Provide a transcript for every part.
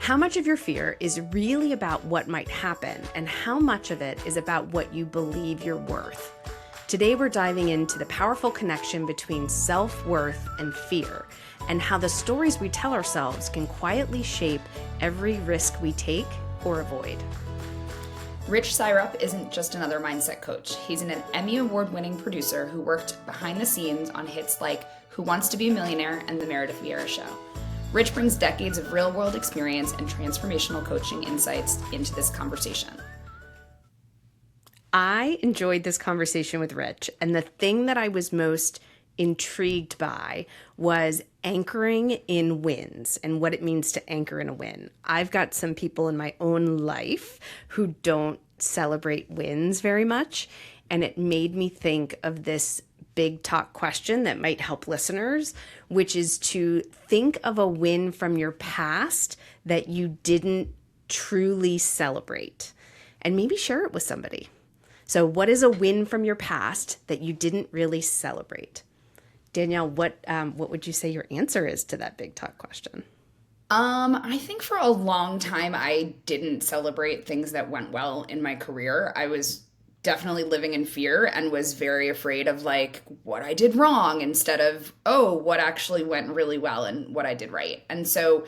How much of your fear is really about what might happen, and how much of it is about what you believe you're worth? Today, we're diving into the powerful connection between self-worth and fear, and how the stories we tell ourselves can quietly shape every risk we take or avoid. Rich Sirop isn't just another mindset coach. He's an Emmy award-winning producer who worked behind the scenes on hits like Who Wants to Be a Millionaire and The Meredith Vieira Show. Rich brings decades of real-world experience and transformational coaching insights into this conversation. I enjoyed this conversation with Rich, and the thing that I was most intrigued by was anchoring in wins and what it means to anchor in a win. I've got some people in my own life who don't celebrate wins very much, and it made me think of this big talk question that might help listeners, which is to think of a win from your past that you didn't truly celebrate, and maybe share it with somebody. So what is a win from your past that you didn't really celebrate? Danielle, what would you say your answer is to that big talk question? I think for a long time, I didn't celebrate things that went well in my career. I was definitely living in fear and was very afraid of like what I did wrong instead of, what actually went really well and what I did right. And so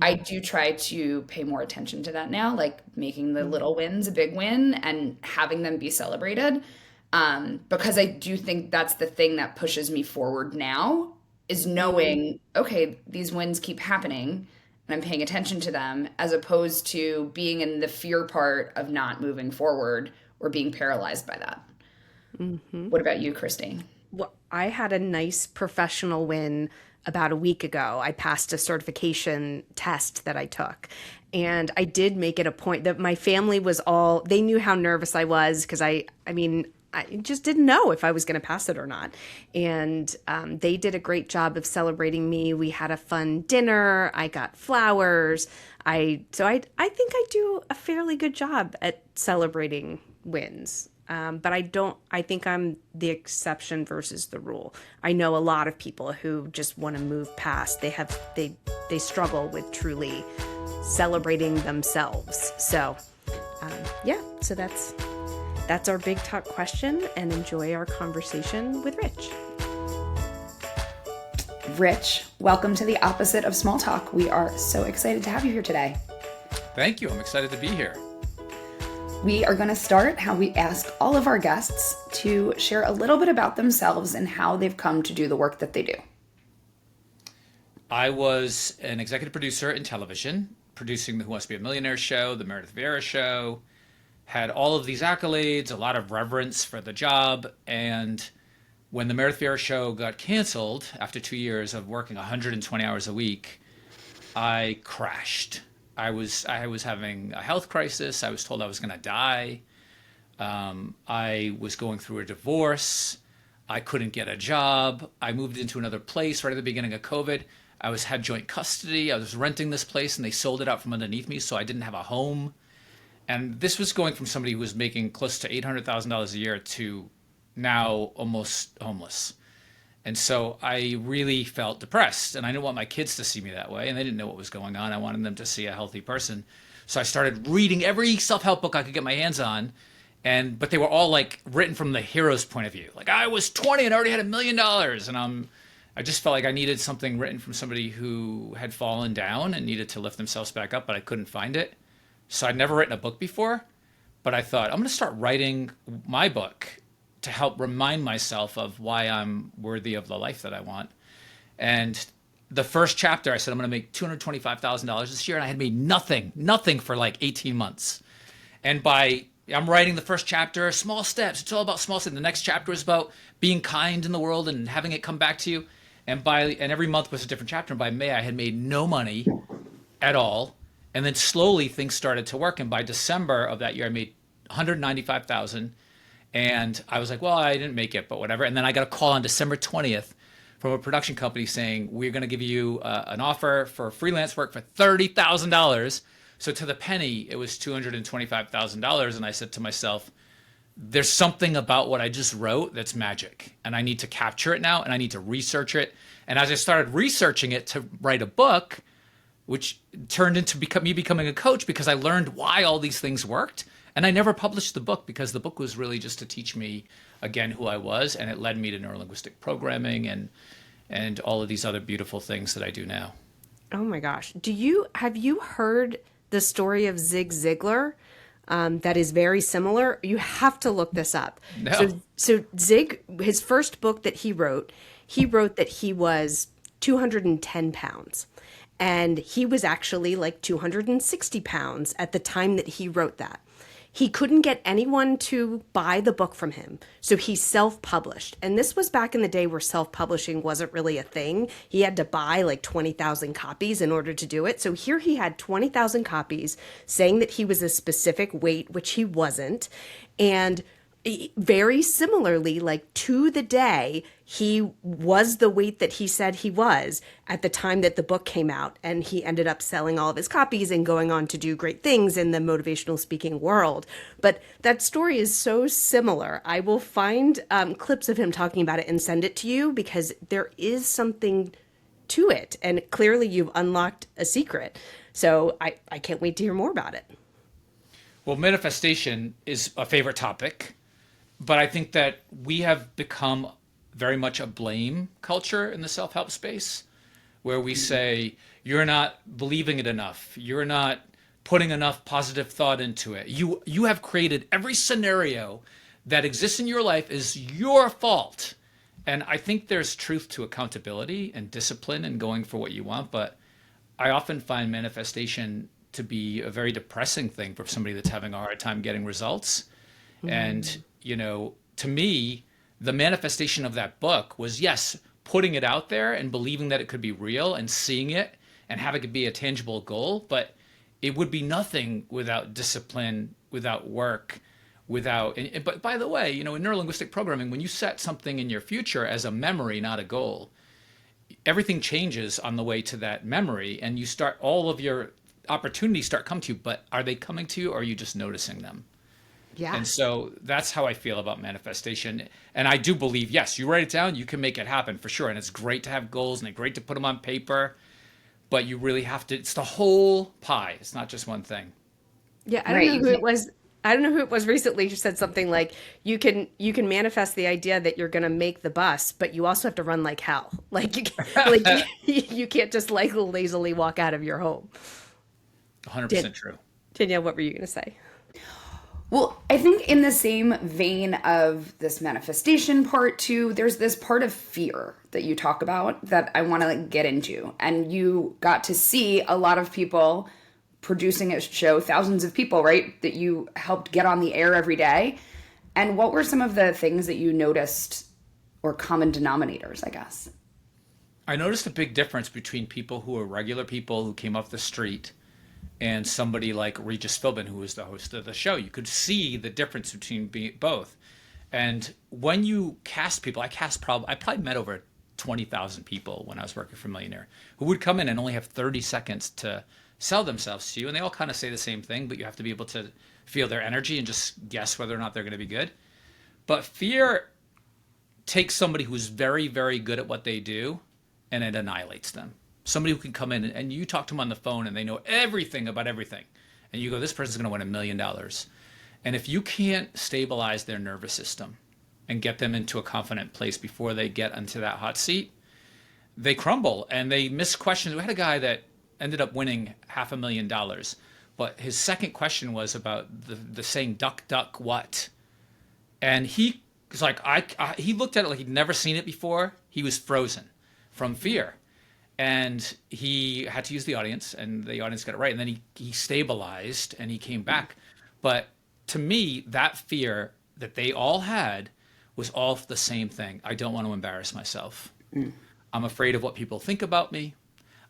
I do try to pay more attention to that now, like making the little wins a big win and having them be celebrated. Because I do think that's the thing that pushes me forward now is knowing, okay, these wins keep happening and I'm paying attention to them, as opposed to being in the fear part of not moving forward or being paralyzed by that. Mm-hmm. What about you, Christy? Well, I had a nice professional win about a week ago. I passed a certification test that I took. And I did make it a point that my family was they knew how nervous I was because I just didn't know if I was going to pass it or not. And they did a great job of celebrating me. We had a fun dinner. I got flowers. I think I do a fairly good job at celebrating wins. But I think I'm the exception versus the rule. I know a lot of people who just want to move past. They struggle with truly celebrating themselves. So, so that's our big talk question, and enjoy our conversation with Rich. Rich, welcome to the opposite of small talk. We are so excited to have you here today. Thank you. I'm excited to be here. We are going to start how we ask all of our guests to share a little bit about themselves and how they've come to do the work that they do. I was an executive producer in television, producing the Who Wants to Be a Millionaire show, the Meredith Vieira show, had all of these accolades, a lot of reverence for the job. And when the Meredith Vieira show got canceled after 2 years of working 120 hours a week, I crashed. I was having a health crisis. I was told I was going to die. I was going through a divorce. I couldn't get a job. I moved into another place right at the beginning of COVID. I had joint custody. I was renting this place and they sold it out from underneath me, so I didn't have a home. And this was going from somebody who was making close to $800,000 a year to now almost homeless. And so I really felt depressed, and I didn't want my kids to see me that way, and they didn't know what was going on. I wanted them to see a healthy person. So I started reading every self-help book I could get my hands on, but they were all like written from the hero's point of view. Like, I was 20 and already had $1 million, and I just felt like I needed something written from somebody who had fallen down and needed to lift themselves back up, but I couldn't find it. So I'd never written a book before, but I thought, I'm going to start writing my book to help remind myself of why I'm worthy of the life that I want. And the first chapter, I said, I'm going to make $225,000 this year. And I had made nothing for like 18 months. And I'm writing the first chapter, small steps. It's all about small steps. The next chapter is about being kind in the world and having it come back to you. And every month was a different chapter. And by May, I had made no money at all. And then slowly things started to work. And by December of that year, I made $195,000. And I was like, well, I didn't make it, but whatever. And then I got a call on December 20th from a production company saying, we're going to give you an offer for freelance work for $30,000. So to the penny, it was $225,000. And I said to myself, there's something about what I just wrote that's magic. And I need to capture it now, and I need to research it. And as I started researching it to write a book, which turned into me becoming a coach because I learned why all these things worked. And I never published the book because the book was really just to teach me, again, who I was. And it led me to neurolinguistic programming and all of these other beautiful things that I do now. Oh my gosh. Have you heard the story of Zig Ziglar? That is very similar. You have to look this up. No. So Zig, his first book that he wrote that he was 210 pounds. And he was actually like 260 pounds at the time that he wrote that. He couldn't get anyone to buy the book from him, so he self-published. And this was back in the day where self-publishing wasn't really a thing. He had to buy like 20,000 copies in order to do it. So here he had 20,000 copies saying that he was a specific weight, which he wasn't. And very similarly, like to the day, he was the weight that he said he was at the time that the book came out. And he ended up selling all of his copies and going on to do great things in the motivational speaking world. But that story is so similar. I will find clips of him talking about it and send it to you because there is something to it. And clearly you've unlocked a secret. So I can't wait to hear more about it. Well, manifestation is a favorite topic. But I think that we have become very much a blame culture in the self-help space where we say, you're not believing it enough. You're not putting enough positive thought into it. You have created every scenario that exists in your life is your fault. And I think there's truth to accountability and discipline and going for what you want. But I often find manifestation to be a very depressing thing for somebody that's having a hard time getting results. And to me, the manifestation of that book was, yes, putting it out there and believing that it could be real and seeing it and having it be a tangible goal. But it would be nothing without discipline, without work, but by the way, in neurolinguistic programming, when you set something in your future as a memory, not a goal, everything changes on the way to that memory. And all of your opportunities start coming to you. But are they coming to you or are you just noticing them? Yeah. And so that's how I feel about manifestation. And I do believe, yes, you write it down, you can make it happen for sure. And it's great to have goals and it's great to put them on paper, but you really have to, it's the whole pie. It's not just one thing. Yeah. I don't know who it was. I don't know who it was recently who said something like, you can manifest the idea that you're going to make the bus, but you also have to run like hell. Like you can't just like lazily walk out of your home. 100% true. Danielle, what were you going to say? Well, I think in the same vein of this manifestation part too, there's this part of fear that you talk about that I want to get into. And you got to see a lot of people producing a show, thousands of people, right, that you helped get on the air every day. And what were some of the things that you noticed or common denominators, I guess? I noticed a big difference between people who are regular people who came off the street and somebody like Regis Philbin, who was the host of the show. You could see the difference between both. And when you cast people, I probably met over 20,000 people when I was working for Millionaire who would come in and only have 30 seconds to sell themselves to you. And they all kind of say the same thing, but you have to be able to feel their energy and just guess whether or not they're going to be good. But fear takes somebody who's very, very good at what they do and it annihilates them. Somebody who can come in and you talk to them on the phone and they know everything about everything. And you go, this person's going to win $1 million. And if you can't stabilize their nervous system and get them into a confident place before they get into that hot seat, they crumble and they miss questions. We had a guy that ended up winning $500,000, but his second question was about the saying, duck, duck, what? And he was like, he looked at it like he'd never seen it before. He was frozen from fear. And he had to use the audience, and the audience got it right. And then he stabilized, and he came back. But to me, that fear that they all had was all the same thing. I don't want to embarrass myself. I'm afraid of what people think about me.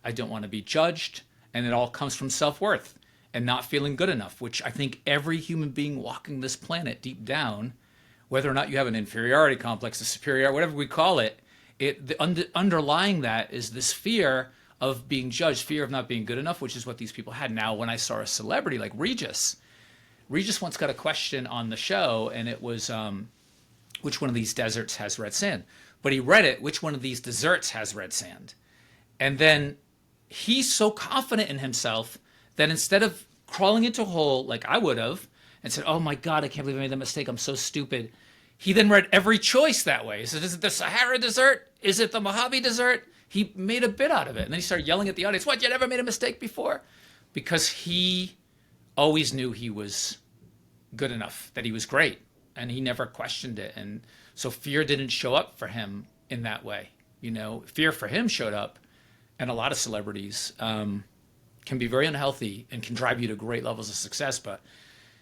I don't want to be judged. And it all comes from self-worth and not feeling good enough, which I think every human being walking this planet deep down, whether or not you have an inferiority complex, a superiority, whatever we call it, underlying that is this fear of being judged, fear of not being good enough, which is what these people had. Now, when I saw a celebrity like Regis once got a question on the show, and it was, which one of these deserts has red sand? But he read it, which one of these desserts has red sand? And then he's so confident in himself that instead of crawling into a hole like I would have and said, oh my God, I can't believe I made that mistake, I'm so stupid, he then read every choice that way. He said, is it the Sahara dessert? Is it the Mojave dessert? He made a bit out of it. And then he started yelling at the audience, what, you never made a mistake before? Because he always knew he was good enough, that he was great, and he never questioned it. And so fear didn't show up for him in that way. Fear for him showed up, and a lot of celebrities can be very unhealthy and can drive you to great levels of success. But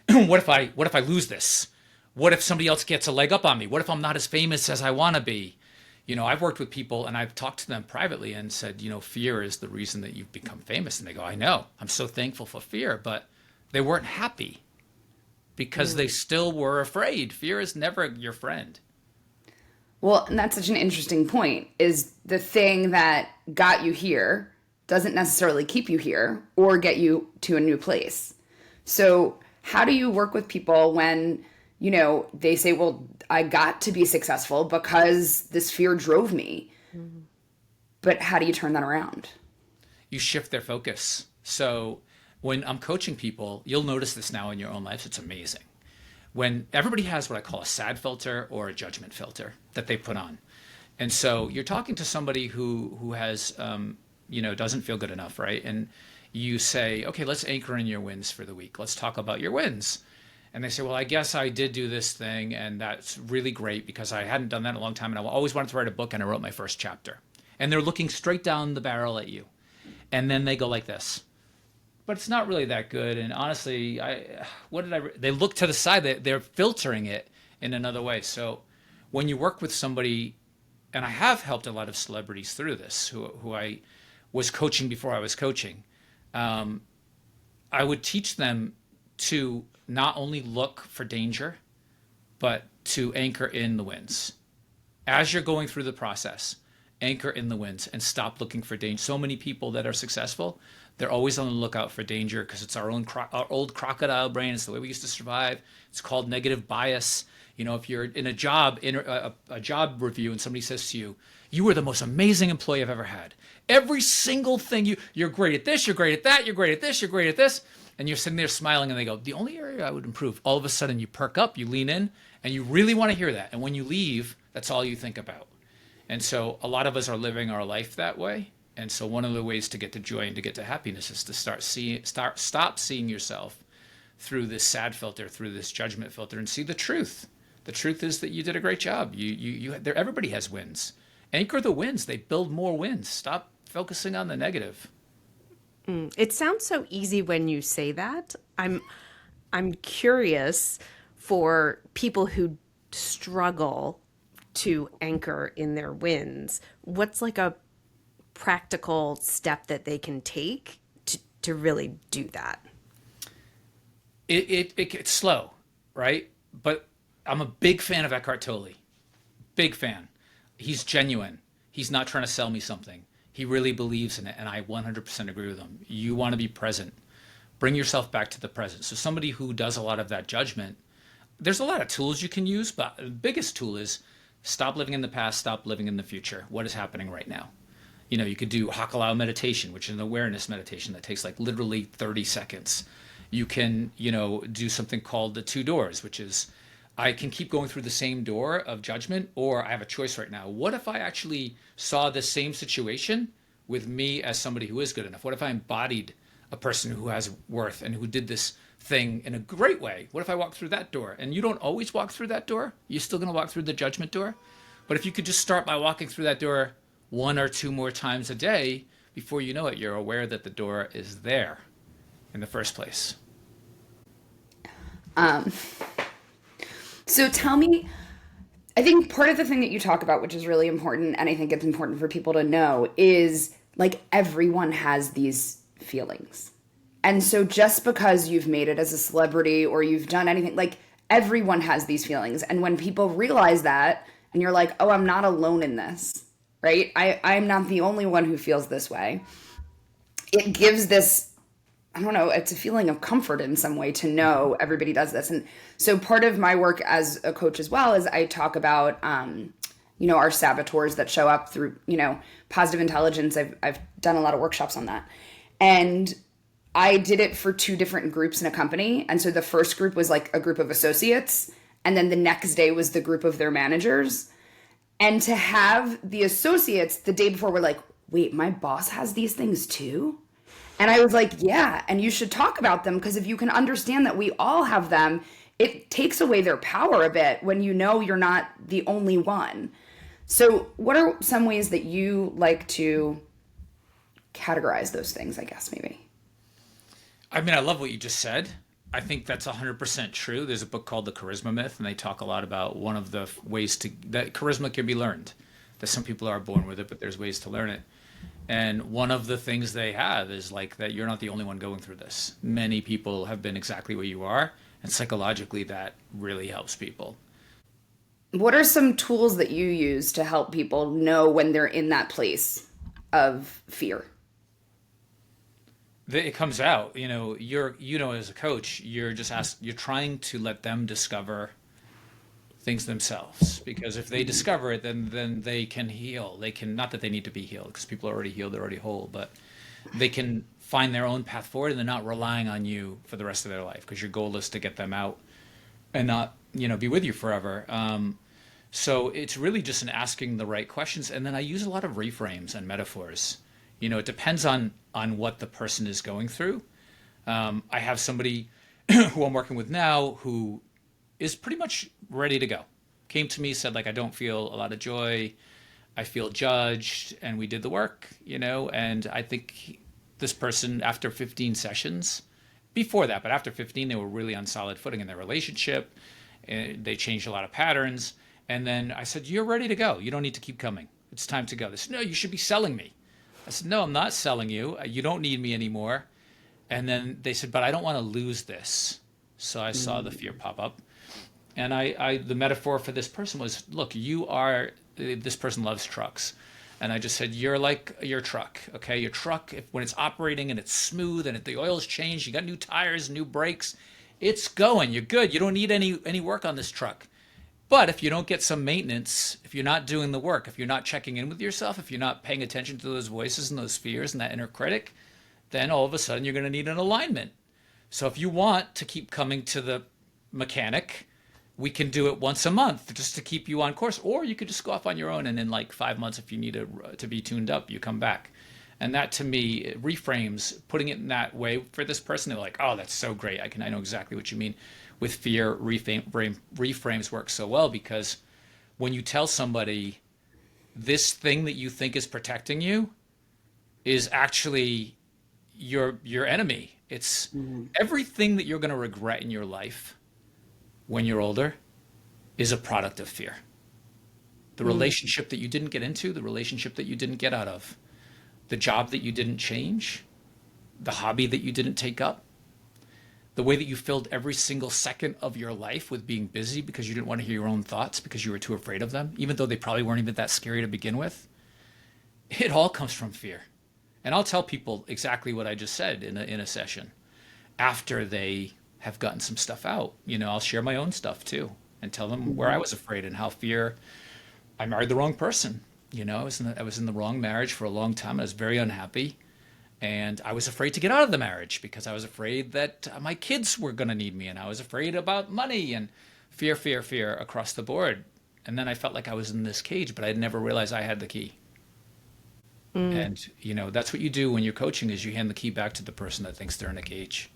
what if I lose this? What if somebody else gets a leg up on me? What if I'm not as famous as I want to be? I've worked with people and I've talked to them privately and said, fear is the reason that you've become famous. And they go, I know, I'm so thankful for fear, but they weren't happy because they still were afraid. Fear is never your friend. Well, and that's such an interesting point, is the thing that got you here doesn't necessarily keep you here or get you to a new place. So how do you work with people when, they say, well, I got to be successful because this fear drove me. Mm-hmm. But how do you turn that around? You shift their focus. So when I'm coaching people, you'll notice this now in your own lives. It's amazing. When everybody has what I call a sad filter or a judgment filter that they put on. And so you're talking to somebody who has, doesn't feel good enough, right? And you say, okay, let's anchor in your wins for the week. Let's talk about your wins. And they say, well, I guess I did do this thing, and that's really great because I hadn't done that in a long time, and I always wanted to write a book, and I wrote my first chapter. And they're looking straight down the barrel at you. And then they go like this. But it's not really that good. And honestly, they look to the side, they're filtering it in another way. So when you work with somebody, and I have helped a lot of celebrities through this, who I was coaching before I was coaching, I would teach them to not only look for danger, but to anchor in the wins. As you're going through the process, anchor in the wins and stop looking for danger. So many people that are successful, they're always on the lookout for danger because it's our old crocodile brain. It's the way we used to survive. It's called negative bias. If you're in a job review and somebody says to you, you were the most amazing employee I've ever had. Every single thing, you're great at this, you're great at that, you're great at this, you're great at this. And you're sitting there smiling and they go, the only area I would improve. All of a sudden you perk up, you lean in, and you really want to hear that. And when you leave, that's all you think about. And so a lot of us are living our life that way. And so one of the ways to get to joy and to get to happiness is to stop seeing yourself through this sad filter, through this judgment filter, and see the truth. The truth is that you did a great job. Everybody has wins. Anchor the wins. They build more wins. Stop focusing on the negative. It sounds so easy when you say that. I'm curious for people who struggle to anchor in their wins. What's like a practical step that they can take to really do that? It's slow, right? But I'm a big fan of Eckhart Tolle. Big fan. He's genuine. He's not trying to sell me something. He really believes in it, and I 100% agree with him. You want to be present. Bring yourself back to the present. So somebody who does a lot of that judgment, there's a lot of tools you can use, but the biggest tool is stop living in the past, stop living in the future. What is happening right now? You could do Hakalao meditation, which is an awareness meditation that takes like literally 30 seconds. You can, do something called the 2 doors, which is I can keep going through the same door of judgment, or I have a choice right now. What if I actually saw the same situation with me as somebody who is good enough? What if I embodied a person who has worth and who did this thing in a great way? What if I walk through that door? And you don't always walk through that door. You're still going to walk through the judgment door. But if you could just start by walking through that door 1 or 2 more times a day, before you know it, you're aware that the door is there in the first place. So tell me, I think part of the thing that you talk about, which is really important, and I think it's important for people to know, is like everyone has these feelings. And so just because you've made it as a celebrity or you've done anything, like everyone has these feelings. And when people realize that, and you're like, oh, I'm not alone in this, right? I'm not the only one who feels this way. It gives this, I don't know, it's a feeling of comfort in some way to know everybody does this. And so part of my work as a coach as well is I talk about our saboteurs that show up through, positive intelligence. I've done a lot of workshops on that. And I did it for 2 different groups in a company. And so the first group was like a group of associates. And then the next day was the group of their managers. And to have the associates the day before were like, wait, my boss has these things too? And I was like, yeah, and you should talk about them, because if you can understand that we all have them, it takes away their power a bit when you know you're not the only one. So what are some ways that you like to categorize those things, I guess, maybe? I mean, I love what you just said. I think that's 100% true. There's a book called The Charisma Myth, and they talk a lot about one of the ways that charisma can be learned. That some people are born with it, but there's ways to learn it. And one of the things they have is like that you're not the only one going through this. Many people have been exactly where you are, and psychologically that really helps people. What are some tools that you use to help people know when they're in that place of fear? It comes out, as a coach, you're trying to let them discover things themselves, because if they discover it, then they can heal. They can, not that they need to be healed, because people are already healed, they're already whole, but they can find their own path forward, and they're not relying on you for the rest of their life, because your goal is to get them out and not, be with you forever. So it's really just in asking the right questions. And then I use a lot of reframes and metaphors. It depends on what the person is going through. I have somebody who I'm working with now who is pretty much ready to go. Came to me, said, like, I don't feel a lot of joy. I feel judged. And we did the work, and I think this person, after 15 sessions, before that, but after 15, they were really on solid footing in their relationship. They changed a lot of patterns. And then I said, you're ready to go. You don't need to keep coming. It's time to go. They said, no, you should be selling me. I said, no, I'm not selling you. You don't need me anymore. And then they said, but I don't want to lose this. So I saw the fear pop up. And the metaphor for this person was, look, this person loves trucks. And I just said, you're like your truck, okay? Your truck, when it's operating and it's smooth and the oil's changed, you got new tires, new brakes, it's going, you're good. You don't need any work on this truck. But if you don't get some maintenance, if you're not doing the work, if you're not checking in with yourself, if you're not paying attention to those voices and those fears and that inner critic, then all of a sudden you're going to need an alignment. So if you want to keep coming to the mechanic, we can do it once a month just to keep you on course. Or you could just go off on your own, and in like 5 months, if you need to be tuned up, you come back. And that, to me, it reframes, putting it in that way for this person. They're like, oh, that's so great. I know exactly what you mean. With fear, reframes work so well, because when you tell somebody this thing that you think is protecting you is actually your enemy. It's everything that you're going to regret in your life when you're older is a product of fear. The relationship that you didn't get into, the relationship that you didn't get out of, the job that you didn't change, the hobby that you didn't take up, the way that you filled every single second of your life with being busy because you didn't want to hear your own thoughts because you were too afraid of them, even though they probably weren't even that scary to begin with. It all comes from fear. And I'll tell people exactly what I just said in a session after they have gotten some stuff out. I'll share my own stuff too and tell them where I was afraid and how I married the wrong person. I was in the wrong marriage for a long time. I was very unhappy. And I was afraid to get out of the marriage because I was afraid that my kids were going to need me. And I was afraid about money and fear across the board. And then I felt like I was in this cage, but I never realized I had the key. And, that's what you do when you're coaching, is you hand the key back to the person that thinks they're in a cage.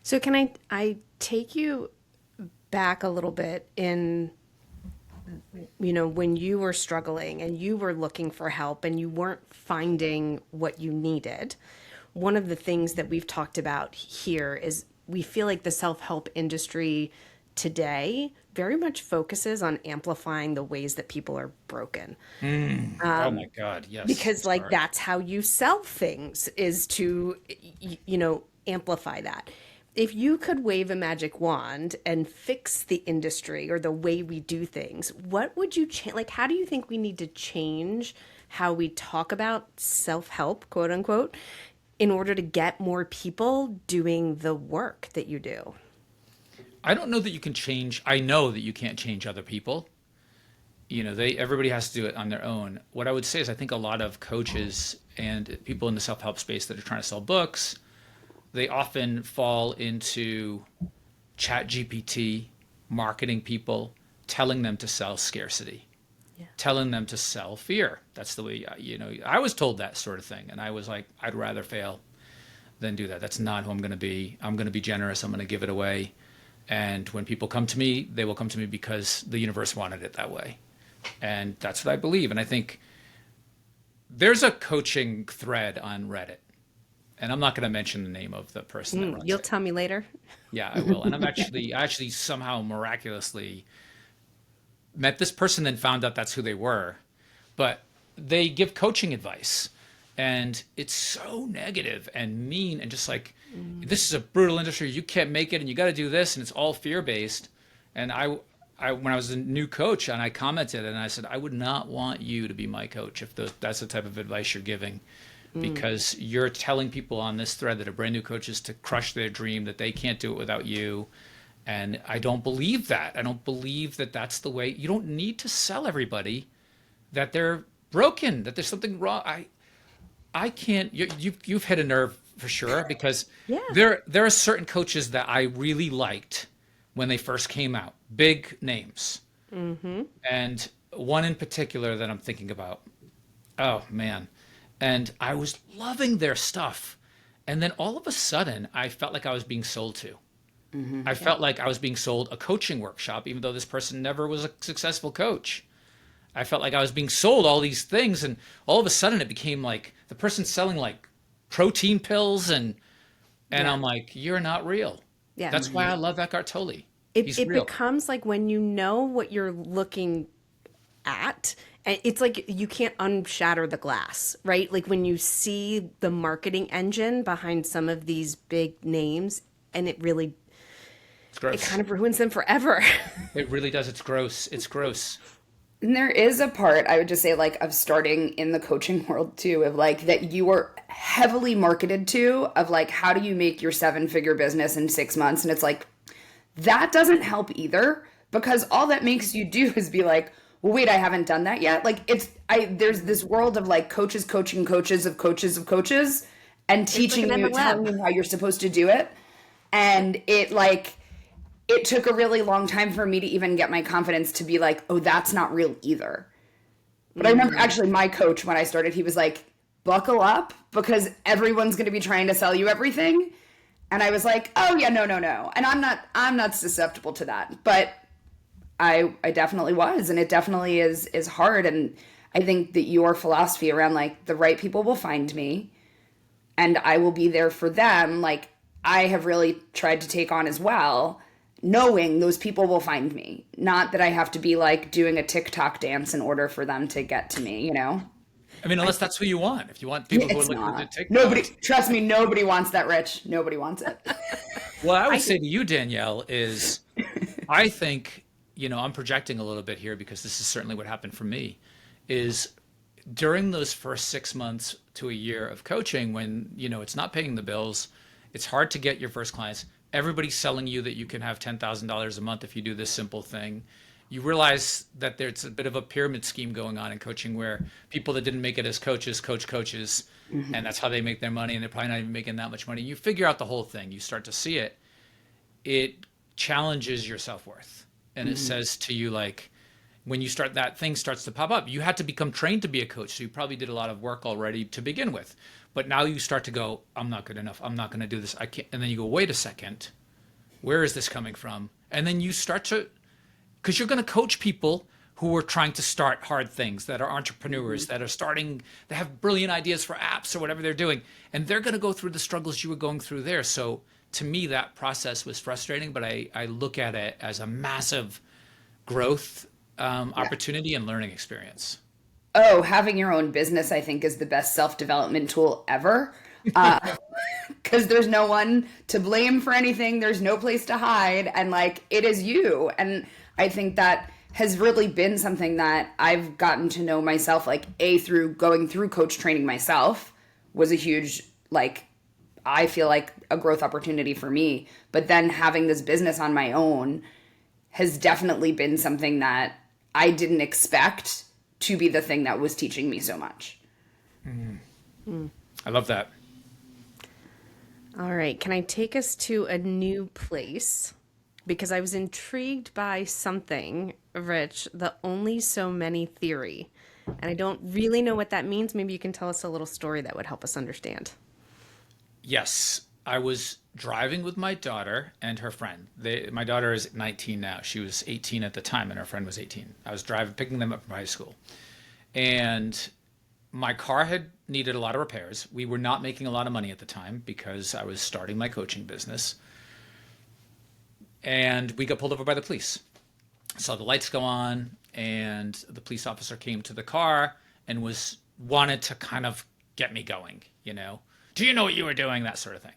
So can I take you back a little bit in, when you were struggling and you were looking for help and you weren't finding what you needed? One of the things that we've talked about here is we feel like the self-help industry today very much focuses on amplifying the ways that people are broken. Oh my God, yes. Because Sorry. that's how you sell things, is to, amplify that. If you could wave a magic wand and fix the industry or the way we do things, what would you change? Like, how do you think we need to change how we talk about self-help, quote unquote, in order to get more people doing the work that you do? I don't know that you can change. I know that you can't change other people. Everybody has to do it on their own. What I would say is I think a lot of coaches and people in the self-help space that are trying to sell books, they often fall into chat GPT, marketing people, telling them to sell scarcity, telling them to sell fear. That's the way, I was told that sort of thing. And I was like, I'd rather fail than do that. That's not who I'm going to be. I'm going to be generous. I'm going to give it away. And when people come to me, they will come to me because the universe wanted it that way. And that's what I believe. And I think there's a coaching thread on Reddit. And I'm not going to mention the name of the person that runs You'll it. tell me later. Yeah, I will. And I actually somehow miraculously met this person, then found out that's who they were. But they give coaching advice. And it's so negative and mean and just like, this is a brutal industry. You can't make it and you got to do this. And it's all fear-based. And when I was a new coach and I commented and I said, I would not want you to be my coach if that's the type of advice you're giving, because you're telling people on this thread that are brand new coaches to crush their dream, that they can't do it without you. And I don't believe that. I don't believe that that's the way. You don't need to sell everybody that they're broken, that there's something wrong. I can't, you've hit a nerve for sure, because there are certain coaches that I really liked when they first came out, big names. And one in particular that I'm thinking about, oh man. And I was loving their stuff. And then all of a sudden, I felt like I was being sold to. I felt like I was being sold a coaching workshop, even though this person never was a successful coach. I felt like I was being sold all these things. And all of a sudden, it became like the person selling like protein pills. And I'm like, you're not real. Yeah. That's why I love Eckhart Tolle. It becomes like when you know what you're looking at, and it's like you can't unshatter the glass, right? Like when you see the marketing engine behind some of these big names, and it kind of ruins them forever. It really does. It's gross. It's gross. And there is a part, I would just say, like, of starting in the coaching world too, of like that you are heavily marketed to, of like, how do you make your 7-figure business in 6 months? And it's like, that doesn't help either, because all that makes you do is be like, well, wait, I haven't done that yet. Like there's this world of like coaches coaching coaches of coaches of coaches and teaching you, telling you how you're supposed to do it. And it took a really long time for me to even get my confidence to be like, oh, that's not real either. But I remember actually my coach, when I started, he was like, buckle up, because everyone's going to be trying to sell you everything. And I was like, oh yeah, no. And I'm not susceptible to that. But I definitely was. And it definitely is hard. And I think that your philosophy around like the right people will find me and I will be there for them, like I have really tried to take on as well, knowing those people will find me. Not that I have to be like doing a TikTok dance in order for them to get to me, I mean, unless that's what you want. If you want people who are looking at TikTok. Nobody, trust me, nobody wants that, Rich. Nobody wants it. Well, I would say to you, Danielle, is I think, I'm projecting a little bit here because this is certainly what happened for me, is during those first 6 months to a year of coaching when, it's not paying the bills, it's hard to get your first clients. Everybody's selling you that you can have $10,000 a month if you do this simple thing. You realize that there's a bit of a pyramid scheme going on in coaching where people that didn't make it as coaches coach coaches, and that's how they make their money, and they're probably not even making that much money. You figure out the whole thing. You start to see it. It challenges your self-worth. And it says to you, like, when you start, that thing starts to pop up. You had to become trained to be a coach, so you probably did a lot of work already to begin with. But now you start to go, I'm not good enough. I'm not going to do this. I can't. And then you go, wait a second. Where is this coming from? And then you start to, because you're going to coach people who are trying to start hard things, that are entrepreneurs, that are starting, that have brilliant ideas for apps or whatever they're doing. And they're going to go through the struggles you were going through there. So to me, that process was frustrating, but I look at it as a massive growth opportunity and learning experience. Oh, having your own business, I think, is the best self-development tool ever. Because there's no one to blame for anything. There's no place to hide. And like, it is you. And I think that has really been something that I've gotten to know myself, like through going through coach training myself was a huge like I feel like a growth opportunity for me. But then having this business on my own has definitely been something that I didn't expect to be the thing that was teaching me so much. I love that. All right. Can I take us to a new place? Because I was intrigued by something, Rich, the only so many theory. And I don't really know what that means. Maybe you can tell us a little story that would help us understand. Yes, I was driving with my daughter and her friend. My daughter is 19 now. She was 18 at the time, and her friend was 18. I was picking them up from high school. And my car had needed a lot of repairs. We were not making a lot of money at the time because I was starting my coaching business. And we got pulled over by the police. Saw the lights go on, and the police officer came to the car and wanted to kind of get me going, Do you know what you were doing? That sort of thing.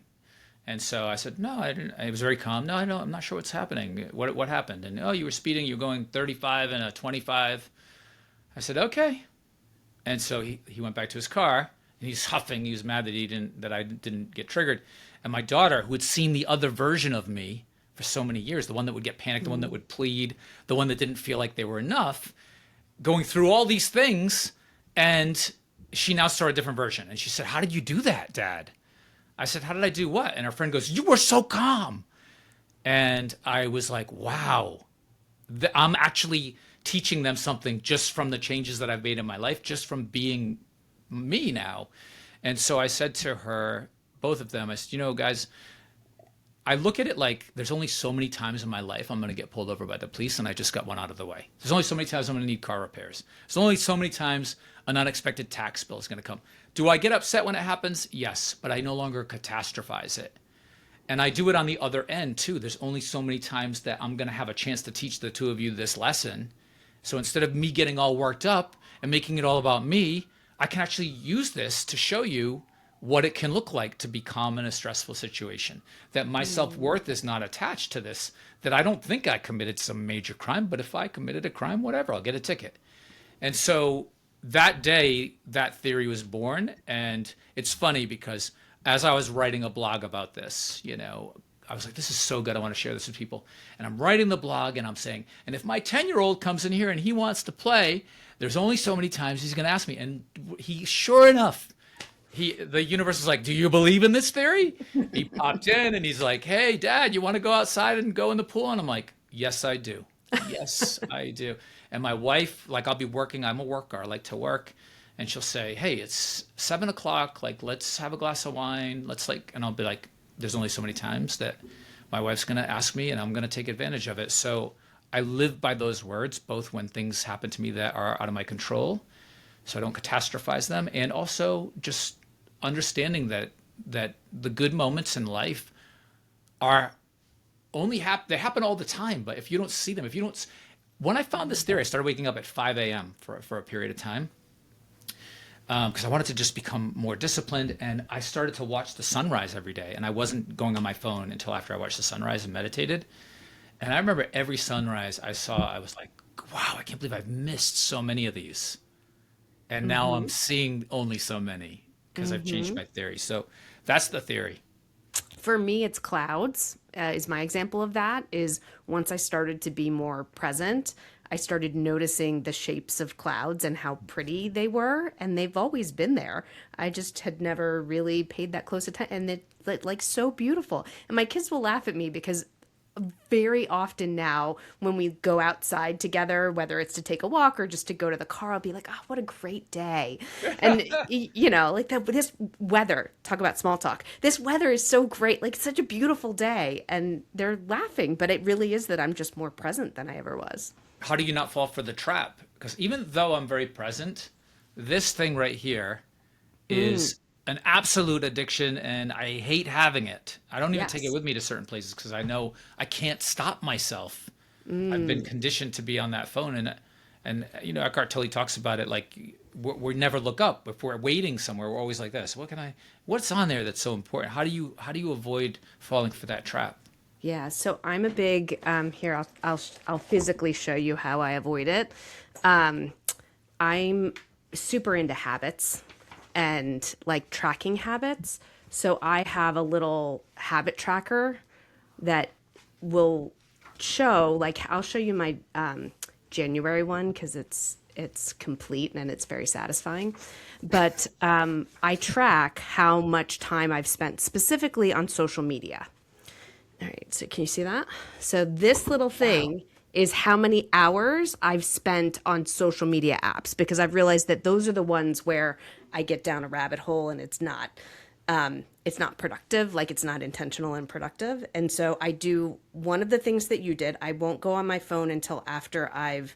And so I said, no, I didn't. I was very calm. No, I don't. I'm not sure what's happening. What happened? And, oh, you were speeding. You were going 35 and a 25. I said, okay. And so he went back to his car, and he's huffing. He was mad that I didn't get triggered. And my daughter, who had seen the other version of me for so many years, the one that would get panicked, the one that would plead, the one that didn't feel like they were enough, going through all these things, and she now saw a different version. And she said, how did you do that, Dad? I said, how did I do what? And her friend goes, you were so calm. And I was like, wow, I'm actually teaching them something just from the changes that I've made in my life, just from being me now. And so I said to her, both of them, I said, guys, I look at it like there's only so many times in my life I'm going to get pulled over by the police, and I just got one out of the way. There's only so many times I'm going to need car repairs. There's only so many times an unexpected tax bill is going to come. Do I get upset when it happens? Yes, but I no longer catastrophize it. And I do it on the other end too. There's only so many times that I'm going to have a chance to teach the two of you this lesson. So instead of me getting all worked up and making it all about me, I can actually use this to show you what it can look like to be calm in a stressful situation, that my self-worth is not attached to this, that I don't think I committed some major crime, but if I committed a crime, whatever, I'll get a ticket. And so that day, that theory was born. And it's funny because as I was writing a blog about this, I was like, this is so good. I want to share this with people. And I'm writing the blog and I'm saying, and if my 10-year-old comes in here and he wants to play, there's only so many times he's going to ask me. And he, sure enough, the universe is like, do you believe in this theory? He popped in and he's like, hey, Dad, you want to go outside and go in the pool? And I'm like, yes, I do. Yes, I do. And my wife, like, I'll be working. I'm a worker. I like to work. And she'll say, hey, it's 7:00. Like, let's have a glass of wine. And I'll be like, there's only so many times that my wife's going to ask me and I'm going to take advantage of it. So I live by those words, both when things happen to me that are out of my control, so I don't catastrophize them, and also just understanding that the good moments in life are they happen all the time. But if you don't see them, when I found this theory, I started waking up at 5 a.m. for a period of time because I wanted to just become more disciplined, and I started to watch the sunrise every day, and I wasn't going on my phone until after I watched the sunrise and meditated. And I remember every sunrise I saw, I was like, wow, I can't believe I've missed so many of these. And now I'm seeing only so many because I've changed my theory. So that's the theory. For me, it's clouds is my example of that. Is once I started to be more present, I started noticing the shapes of clouds and how pretty they were. And they've always been there. I just had never really paid that close attention. And it's like so beautiful. And my kids will laugh at me because very often now when we go outside together, whether it's to take a walk or just to go to the car, I'll be like, oh, what a great day. And like this weather, talk about small talk. This weather is so great. Like, it's such a beautiful day. And they're laughing, but it really is that I'm just more present than I ever was. How do you not fall for the trap? Because even though I'm very present, this thing right here is an absolute addiction, and I hate having it. I don't even take it with me to certain places because I know I can't stop myself. I've been conditioned to be on that phone, and Eckhart Tolle talks about it like we never look up. If we're waiting somewhere, we're always like this. What's on there that's so important? How do you avoid falling for that trap? Yeah, so I'm a big here. I'll physically show you how I avoid it. I'm super into habits. and like tracking habits. So I have a little habit tracker that will show, like, I'll show you my January one because it's complete and it's very satisfying. But I track how much time I've spent specifically on social media. All right, so can you see that? So this little thing is how many hours I've spent on social media apps, because I've realized that those are the ones where I get down a rabbit hole and it's not productive, like it's not intentional and productive. And so I do one of the things that you did. I won't go on my phone until after I've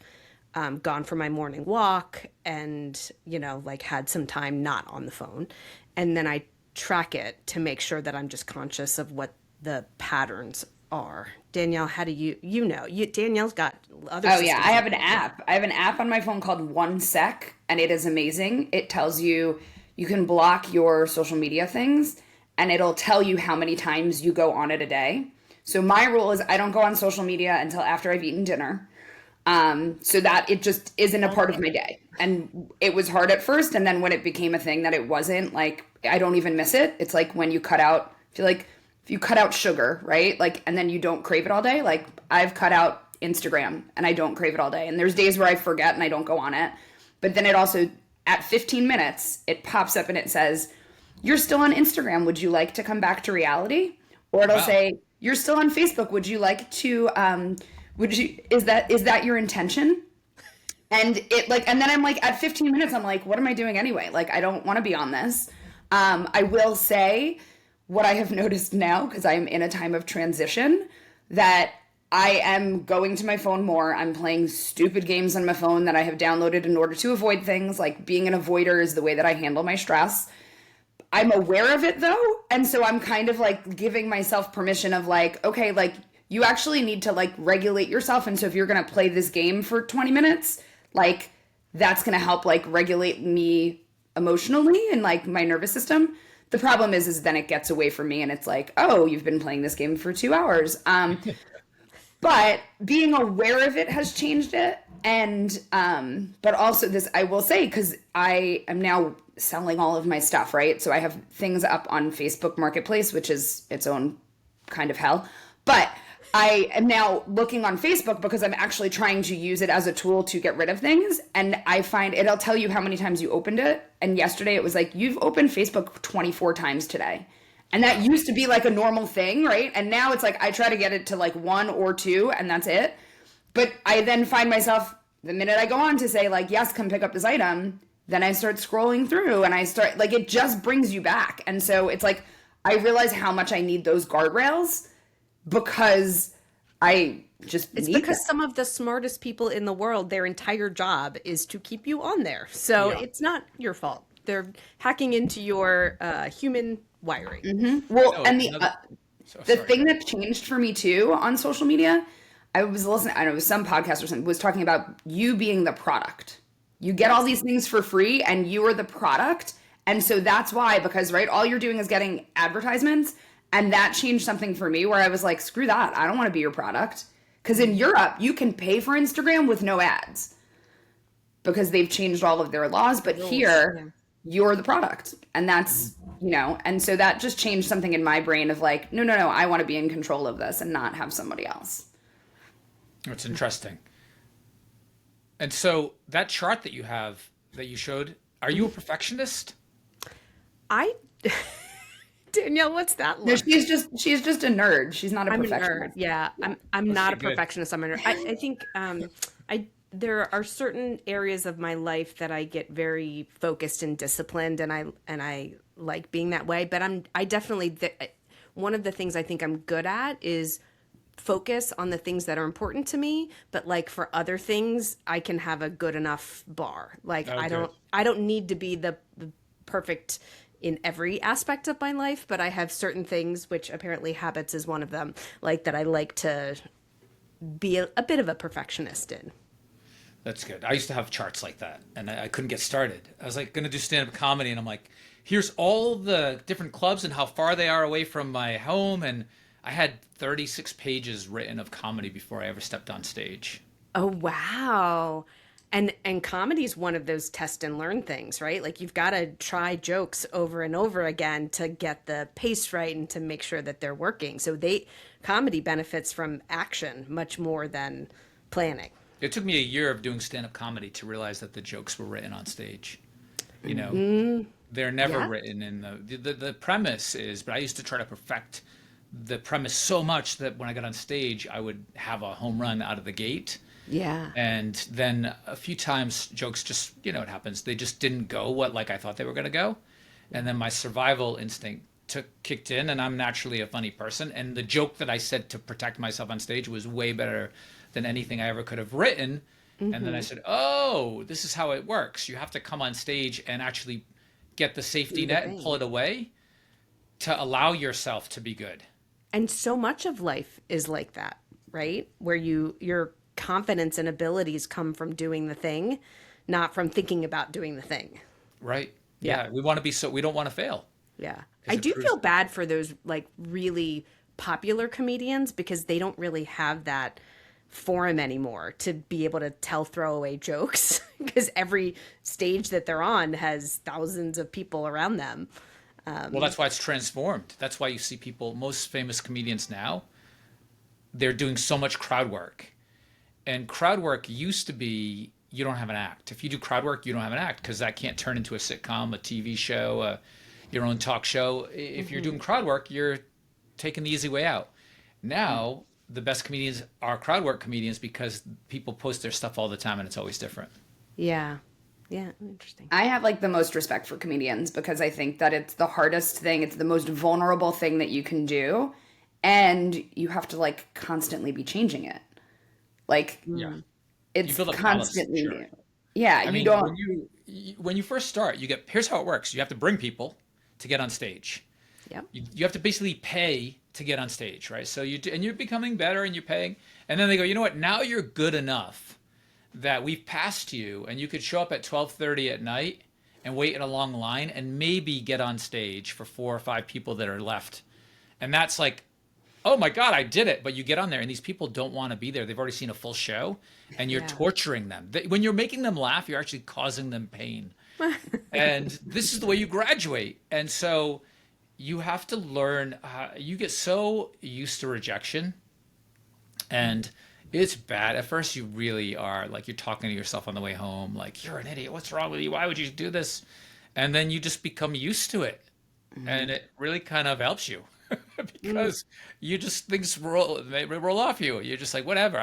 gone for my morning walk and, like had some time not on the phone. And then I track it to make sure that I'm just conscious of what the patterns are. Danielle, how do Danielle's got other Oh yeah, systems. I have an app. I have an app on my phone called 1Sec, and it is amazing. It tells you can block your social media things, and it'll tell you how many times you go on it a day. So my rule is I don't go on social media until after I've eaten dinner, so that it just isn't a part of my day. And it was hard at first, and then when it became a thing that it wasn't, like, I don't even miss it. It's like when you cut out, I feel like if you cut out sugar, right? Like, and then you don't crave it all day. Like, I've cut out Instagram and I don't crave it all day. And there's days where I forget and I don't go on it. But then it also, at 15 minutes, it pops up and it says, you're still on Instagram. Would you like to come back to reality? Or it'll say, you're still on Facebook. Would you like to, is that your intention? And and then I'm like, at 15 minutes, I'm like, what am I doing anyway? Like, I don't want to be on this. I will say, what I have noticed now, because I am in a time of transition, that I am going to my phone more. I'm playing stupid games on my phone that I have downloaded in order to avoid things. Like, being an avoider is the way that I handle my stress. I'm aware of it though. And so I'm kind of like giving myself permission of like, okay, like, you actually need to like regulate yourself. And so if you're going to play this game for 20 minutes, like, that's going to help like regulate me emotionally and like my nervous system. The problem is then it gets away from me and it's like, oh, you've been playing this game for 2 hours. But being aware of it has changed it. And, but also this, I will say, because I am now selling all of my stuff, right? So I have things up on Facebook Marketplace, which is its own kind of hell. But I am now looking on Facebook because I'm actually trying to use it as a tool to get rid of things. And I find it'll tell you how many times you opened it. And yesterday it was like, you've opened Facebook 24 times today. And that used to be like a normal thing, right? And now it's like, I try to get it to like 1 or 2 and that's it. But I then find myself, the minute I go on to say like, yes, come pick up this item, then I start scrolling through and I start like, it just brings you back. And so it's like, I realize how much I need those guardrails because I just It's need because them. some of the smartest people in the world, their entire job is to keep you on there. So it's not your fault. They're hacking into your human wiring. Well, No, and another- the sorry. thing that changed for me too on social media, I was listening, I don't know, it was some podcast or something, was talking about you being the product. You get all these things for free and you are the product. And so that's why, because, right, all you're doing is getting advertisements. And that changed something for me where I was like, screw that. I don't want to be your product. Because in Europe, you can pay for Instagram with no ads because they've changed all of their laws. But here, you're the product. And that's, and so that just changed something in my brain of like, no, I want to be in control of this and not have somebody else. It's interesting. And so that chart that you have that you showed, are you a perfectionist? Danielle, what's that look? No, she's just a nerd. She's not a I'm a perfectionist. nerd. Yeah, I'm not a good. perfectionist. I'm a nerd. I think there are certain areas of my life that I get very focused and disciplined, and I like being that way. But I definitely one of the things I think I'm good at is focus on the things that are important to me. But like for other things, I can have a good enough bar. Like I don't need to be the perfect in every aspect of my life, but I have certain things, which apparently habits is one of them, like that I like to be a bit of a perfectionist in. That's good. I used to have charts like that, and I couldn't get started. I was like going to do stand-up comedy, and I'm like, here's all the different clubs and how far they are away from my home, and I had 36 pages written of comedy before I ever stepped on stage. Oh, wow. And comedy's one of those test and learn things, right? Like you've got to try jokes over and over again to get the pace right and to make sure that they're working. So comedy benefits from action much more than planning. It took me a year of doing stand-up comedy to realize that the jokes were written on stage. You know, they're never Yeah. written in the premise is, but I used to try to perfect the premise so much that when I got on stage, I would have a home run out of the gate. Yeah. And then a few times jokes just, you know, it happens. They just didn't go what like I thought they were going to go. And then my survival instinct kicked in, and I'm naturally a funny person. And the joke that I said to protect myself on stage was way better than anything I ever could have written. And then I said, oh, this is how it works. You have to come on stage and actually get the safety net and pull it away to allow yourself to be good. And so much of life is like that, right? Where your confidence and abilities come from doing the thing, not from thinking about doing the thing. Right. Yeah. Yeah. We want to be we don't want to fail. Yeah. 'Cause I it do proves- feel bad for those like really popular comedians because they don't really have that forum anymore to be able to tell throwaway jokes because every stage that they're on has thousands of people around them. Well, that's why it's transformed. That's why you see people, most famous comedians now, they're doing so much crowd work. And crowd work used to be you don't have an act. If you do crowd work, you don't have an act because that can't turn into a sitcom, a TV show, your own talk show. If you're doing crowd work, you're taking the easy way out. Now, the best comedians are crowd work comedians because people post their stuff all the time and it's always different. Yeah. Yeah. Interesting. I have like the most respect for comedians because I think that it's the hardest thing. It's the most vulnerable thing that you can do. And you have to like constantly be changing it. Like Yeah. it's You build up callous, constantly sure. new. Yeah. I mean, don't. when you first start, here's how it works. You have to bring people to get on stage. Yep. You have to basically pay to get on stage, right? So and you're becoming better and you're paying. And then they go, you know what? Now you're good enough that we've passed you and you could show up at 12:30 at night and wait in a long line and maybe get on stage for 4 or 5 people that are left. And that's like, oh my God, I did it. But you get on there and these people don't want to be there. They've already seen a full show and you're torturing them. When you're making them laugh, you're actually causing them pain. And this is the way you graduate. And so you have to learn, you get so used to rejection and it's bad. At first you really are like, you're talking to yourself on the way home, like, you're an idiot. What's wrong with you? Why would you do this? And then you just become used to it. And it really kind of helps you because you just, things they roll off you. You're just like, whatever,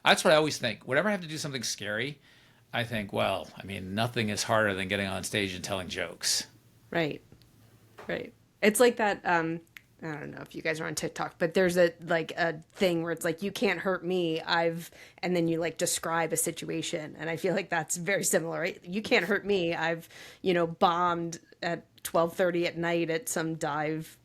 that's what I always think. Whenever I have to do something scary, I think, well, I mean, nothing is harder than getting on stage and telling jokes. Right. Right. It's like that. I don't know if you guys are on TikTok, but there's a thing where it's like, you can't hurt me. And then you like describe a situation. And I feel like that's very similar, right? You can't hurt me. I've, bombed at 12:30 at night at some dive,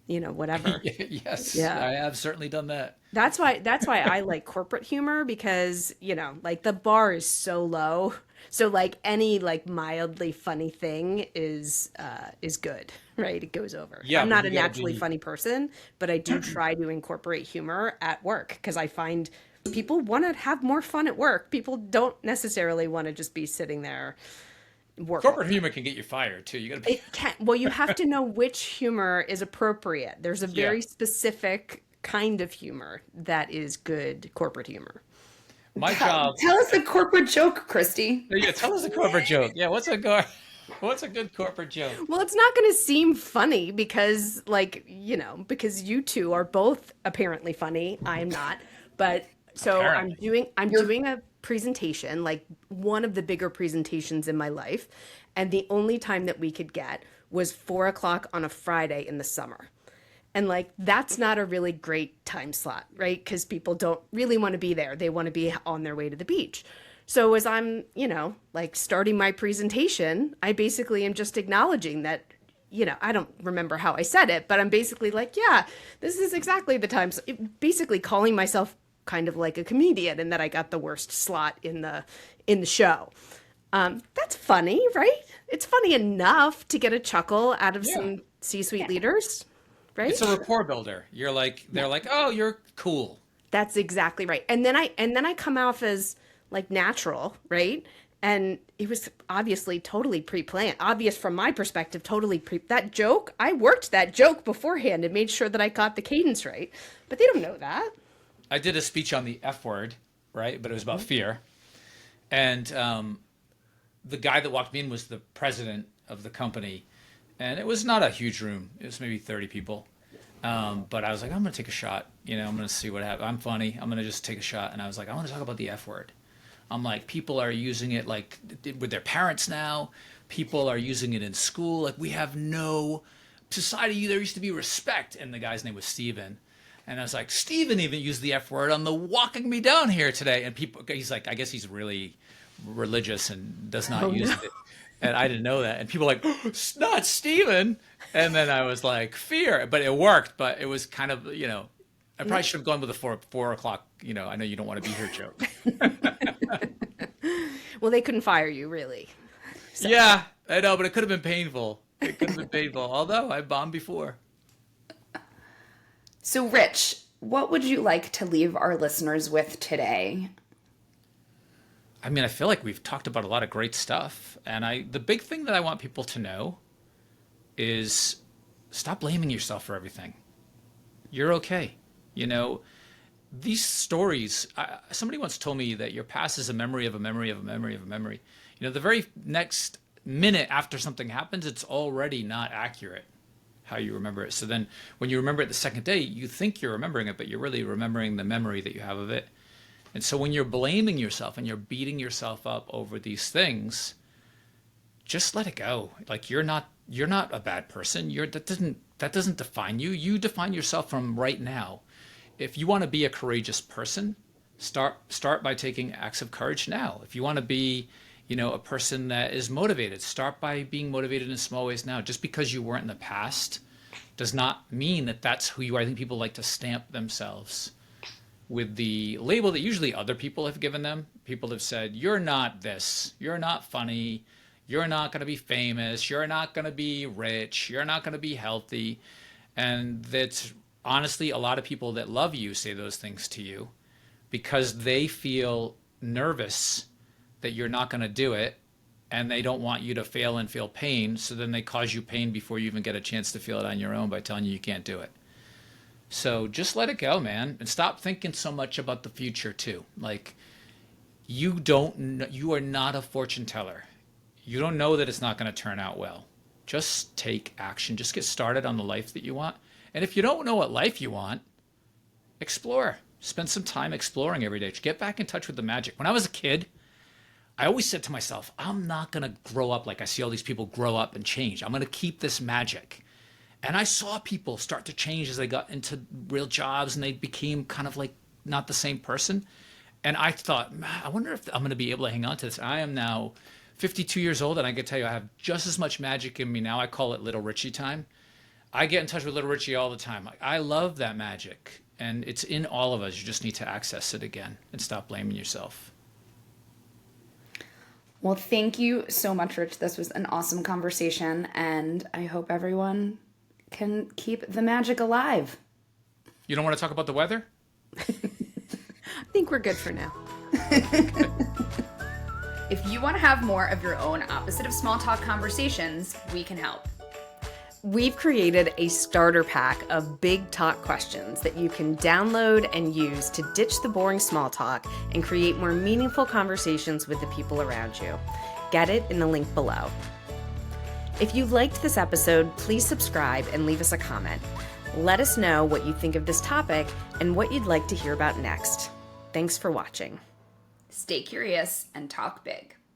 whatever. Yes. Yeah. I have certainly done that. That's why I like corporate humor because, like the bar is so low. So like any like mildly funny thing is good, right? It goes over. Yeah, I'm but not you a gotta naturally be- funny person, but I do try to incorporate humor at work because I find people want to have more fun at work. People don't necessarily want to just be sitting there working. Corporate humor can get you fired too. You got to be. It can. Well, you have to know which humor is appropriate. There's a very specific kind of humor that is good corporate humor. My job. Tell us a corporate joke, Christy. Yeah, tell us a corporate joke. Yeah, what's a good corporate joke? Well, it's not going to seem funny because, because you two are both apparently funny. I am not, but so Apparently. I'm doing a presentation, like one of the bigger presentations in my life, and the only time that we could get was 4:00 on a Friday in the summer. And like, that's not a really great time slot, right? Because people don't really want to be there. They want to be on their way to the beach. So as I'm, like starting my presentation, I basically am just acknowledging that, I don't remember how I said it, but I'm basically like, yeah, this is exactly the time. So basically calling myself kind of like a comedian and that I got the worst slot in the show. That's funny, right? It's funny enough to get a chuckle out of some C-suite leaders. Right? It's a rapport builder. They're like, oh, you're cool. That's exactly right. And then I come off as like natural, right? And it was obviously totally pre-planned. Obvious from my perspective, totally that joke, I worked that joke beforehand and made sure that I got the cadence right. But they don't know that. I did a speech on the F word, right? But it was about fear. And the guy that walked me in was the president of the company. And it was not a huge room. It was maybe 30 people. But I was like, I'm going to take a shot. I'm going to see what happens. I'm funny. I'm going to just take a shot. And I was like, I want to talk about the F word. I'm like, people are using it like with their parents now. People are using it in school. Like, we have no society. There used to be respect. And the guy's name was Steven. And I was like, Steven even used the F word on the walking me down here today. And he's like, I guess he's really religious and does not use it. And I didn't know that. And people were like, oh, it's not Steven. And then I was like, fear. But it worked. But it was kind of, I probably should have gone with a 4 o'clock, I know you don't want to be here joke. Well, they couldn't fire you, really. So. Yeah, I know, but it could have been painful. It could have been painful. Although I bombed before. So, Rich, what would you like to leave our listeners with today? I mean, I feel like we've talked about a lot of great stuff. And the big thing that I want people to know is stop blaming yourself for everything. You're okay. These stories, somebody once told me that your past is a memory of a memory of a memory of a memory. The very next minute after something happens, it's already not accurate how you remember it. So then when you remember it the second day, you think you're remembering it, but you're really remembering the memory that you have of it. And so when you're blaming yourself and you're beating yourself up over these things, just let it go. Like, you're not a bad person. That doesn't define you. You define yourself from right now. If you want to be a courageous person, start by taking acts of courage now. If you want to be, a person that is motivated, start by being motivated in small ways now. Just because you weren't in the past does not mean that that's who you are. I think people like to stamp themselves with the label that usually other people have given them. People have said, you're not this, you're not funny, you're not going to be famous, you're not going to be rich, you're not going to be healthy. And that's honestly, a lot of people that love you say those things to you because they feel nervous that you're not going to do it, and they don't want you to fail and feel pain. So then they cause you pain before you even get a chance to feel it on your own by telling you can't do it. So just let it go, man, and stop thinking so much about the future too. Like, you are not a fortune teller. You don't know that it's not going to turn out well. Just take action. Just get started on the life that you want. And if you don't know what life you want, explore. Spend some time exploring every day. Get back in touch with the magic. When I was a kid, I always said to myself, I'm not going to grow up like I see all these people grow up and change. I'm going to keep this magic. And I saw people start to change as they got into real jobs and they became kind of like not the same person. And I thought, I wonder if I'm going to be able to hang on to this. I am now 52 years old, and I can tell you I have just as much magic in me now. I call it Little Richie time. I get in touch with Little Richie all the time. Like, I love that magic, and it's in all of us. You just need to access it again and stop blaming yourself. Well, thank you so much, Rich. This was an awesome conversation, and I hope everyone can keep the magic alive. You don't want to talk about the weather? I think we're good for now. If you want to have more of your own opposite of small talk conversations, we can help. We've created a starter pack of big talk questions that you can download and use to ditch the boring small talk and create more meaningful conversations with the people around you. Get it in the link below. If you liked this episode, please subscribe and leave us a comment. Let us know what you think of this topic and what you'd like to hear about next. Thanks for watching. Stay curious and talk big.